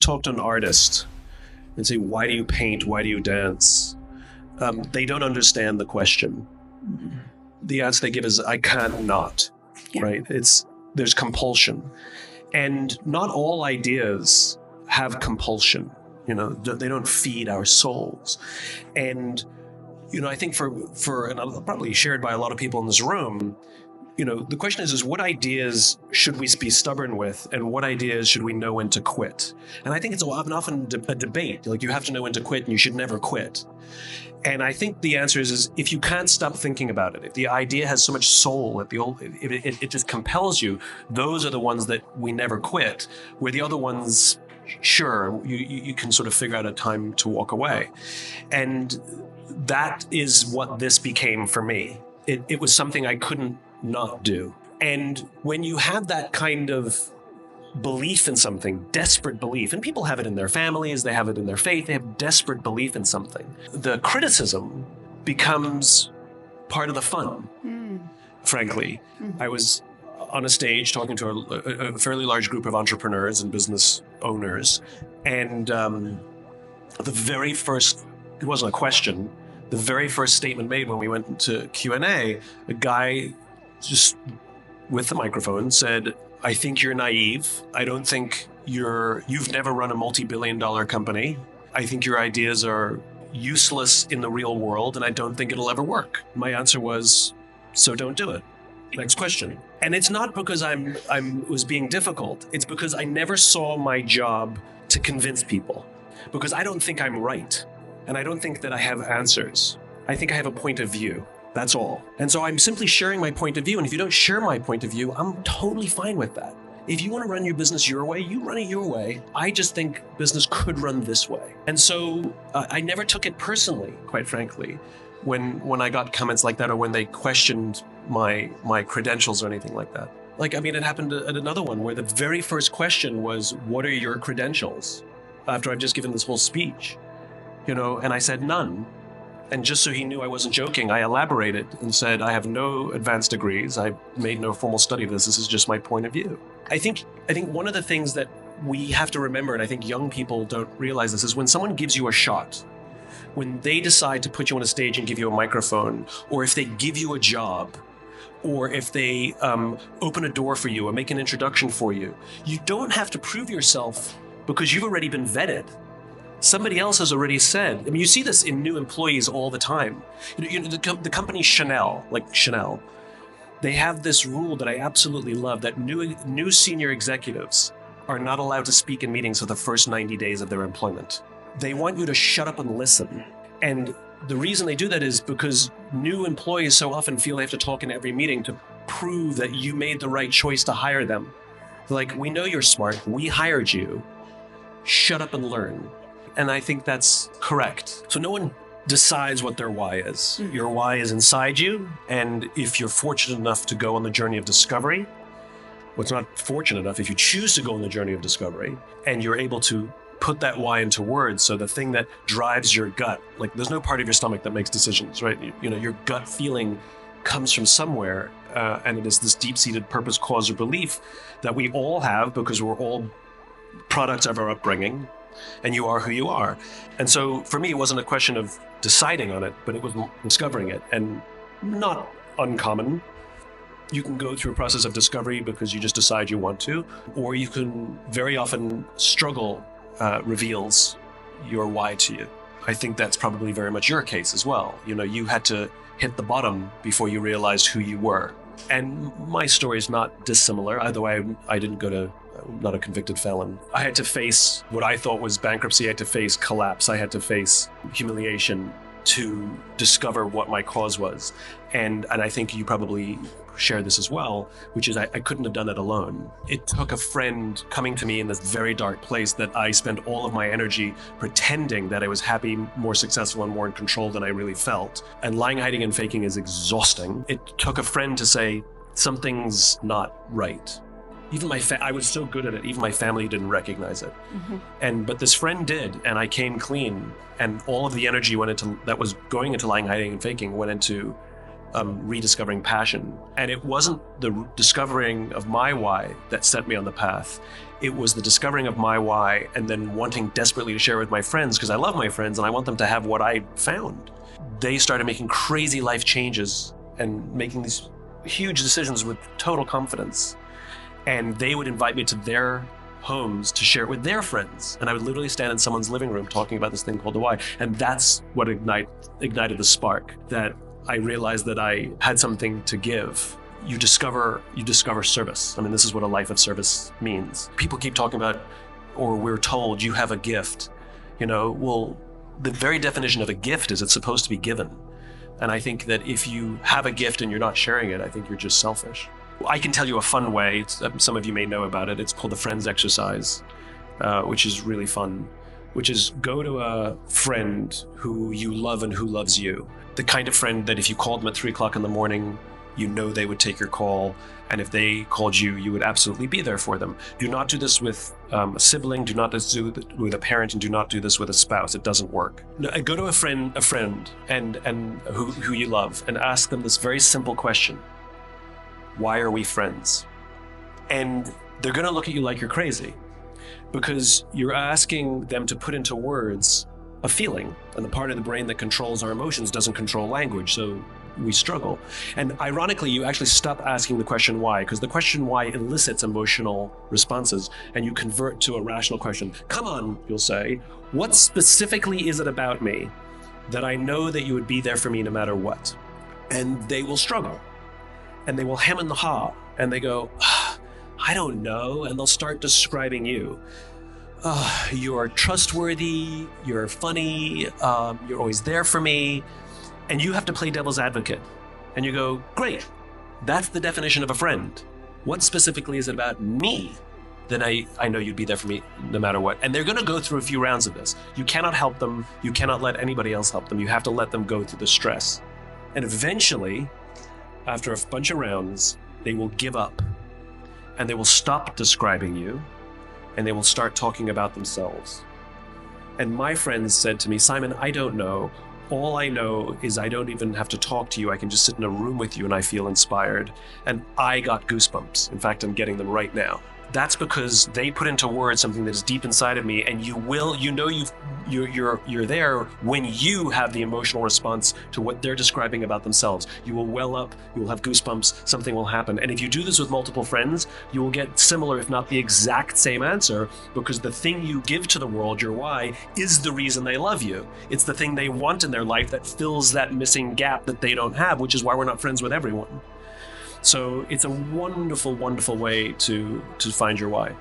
talk to an artist and say, why do you paint? Why do you dance? They don't understand the question. The answer they give is, I can't not, right? There's compulsion. And not all ideas have compulsion. They don't feed our souls. And, I think and probably shared by a lot of people in this room, the question is what ideas should we be stubborn with, and what ideas should we know when to quit? And I think it's often a debate. Like, you have to know when to quit, and you should never quit. And I think the answer is if you can't stop thinking about it, if the idea has so much soul, if it just compels you, those are the ones that we never quit. Where the other ones, sure, you can sort of figure out a time to walk away. And that is what this became for me. It was something I couldn't not do. And when you have that kind of belief in something, desperate belief, and people have it in their families, they have it in their faith, they have desperate belief in something, the criticism becomes part of the fun, frankly. I was on a stage talking to a fairly large group of entrepreneurs and business owners, and the very first, it wasn't a question, the very first statement made when we went to Q&A, a guy just with the microphone said, I think you're naive. I don't think you've never run a multi-billion-dollar company. I think your ideas are useless in the real world, and I don't think it'll ever work. My answer was, so don't do it. Next question. And it's not because I was being difficult. It's because I never saw my job to convince people, because I don't think I'm right. And I don't think that I have answers. I think I have a point of view. That's all. And so I'm simply sharing my point of view. And if you don't share my point of view, I'm totally fine with that. If you want to run your business your way, you run it your way. I just think business could run this way. And so I never took it personally, quite frankly, when I got comments like that, or when they questioned my credentials or anything like that. It happened at another one where the very first question was, what are your credentials? After I've just given this whole speech, and I said none. And just so he knew I wasn't joking, I elaborated and said, I have no advanced degrees. I made no formal study of this. This is just my point of view. I think one of the things that we have to remember, and I think young people don't realize this, is when someone gives you a shot, when they decide to put you on a stage and give you a microphone, or if they give you a job, or if they open a door for you or make an introduction for you, you don't have to prove yourself because you've already been vetted. Somebody else has already said, you see this in new employees all the time. The company Chanel, they have this rule that I absolutely love, that new senior executives are not allowed to speak in meetings for the first 90 days of their employment. They want you to shut up and listen. And the reason they do that is because new employees so often feel they have to talk in every meeting to prove that you made the right choice to hire them. They're like, we know you're smart. We hired you. Shut up and learn. And I think that's correct. So no one decides what their why is. Your why is inside you. And if you're fortunate enough to go on the journey of discovery, well, it's not fortunate enough, if you choose to go on the journey of discovery and you're able to put that why into words, so the thing that drives your gut, like there's no part of your stomach that makes decisions, right? Your gut feeling comes from somewhere, and it is this deep-seated purpose, cause, or belief that we all have because we're all products of our upbringing. And you are who you are. And so for me, it wasn't a question of deciding on it, but it was discovering it. And not uncommon. You can go through a process of discovery because you just decide you want to, or you can very often struggle reveals your why to you. I think that's probably very much your case as well. You had to hit the bottom before you realized who you were. And my story is not dissimilar, although I didn't go to, I'm not a convicted felon. I had to face what I thought was bankruptcy. I had to face collapse. I had to face humiliation to discover what my cause was. And I think you probably share this as well, which is I couldn't have done it alone. It took a friend coming to me in this very dark place that I spent all of my energy pretending that I was happy, more successful, and more in control than I really felt. And lying, hiding, and faking is exhausting. It took a friend to say, something's not right. Even I was so good at it, even my family didn't recognize it. But this friend did, and I came clean, and all of the energy that was going into lying, hiding, and faking went into rediscovering passion. And it wasn't the discovering of my why that set me on the path. It was the discovering of my why and then wanting desperately to share with my friends, because I love my friends and I want them to have what I found. They started making crazy life changes and making these huge decisions with total confidence. And they would invite me to their homes to share it with their friends. And I would literally stand in someone's living room talking about this thing called the why. And that's what ignited the spark, that I realized that I had something to give. You discover service. I mean, this is what a life of service means. People keep talking about, or we're told, you have a gift. Well, the very definition of a gift is it's supposed to be given. And I think that if you have a gift and you're not sharing it, I think you're just selfish. I can tell you a fun way. Some of you may know about it. It's called the friends exercise, which is really fun, which is go to a friend who you love and who loves you. The kind of friend that if you called them at 3 o'clock in the morning, they would take your call. And if they called you, you would absolutely be there for them. Do not do this with a sibling. Do not do this with a parent, and do not do this with a spouse. It doesn't work. No, go to a friend and who you love and ask them this very simple question. Why are we friends? And they're going to look at you like you're crazy, because you're asking them to put into words a feeling, and the part of the brain that controls our emotions doesn't control language, so we struggle. And ironically, you actually stop asking the question why, because the question why elicits emotional responses, and you convert to a rational question. Come on, you'll say, what specifically is it about me that I know that you would be there for me no matter what? And they will struggle. And they will hem and haw, and they go, I don't know. And they'll start describing you. You're trustworthy, you're funny, you're always there for me. And you have to play devil's advocate. And you go, great, that's the definition of a friend. What specifically is it about me that I know you'd be there for me no matter what? And they're going to go through a few rounds of this. You cannot help them. You cannot let anybody else help them. You have to let them go through the stress. And eventually, after a bunch of rounds, they will give up and they will stop describing you and they will start talking about themselves. And my friends said to me, Simon, I don't know. All I know is I don't even have to talk to you. I can just sit in a room with you and I feel inspired. And I got goosebumps. In fact, I'm getting them right now. That's because they put into words something that is deep inside of me, and you're there when you have the emotional response to what they're describing about themselves. You will well up, you will have goosebumps, something will happen. And if you do this with multiple friends, you will get similar, if not the exact same answer, because the thing you give to the world, your why, is the reason they love you. It's the thing they want in their life that fills that missing gap that they don't have, which is why we're not friends with everyone. So it's a wonderful, wonderful way to find your why.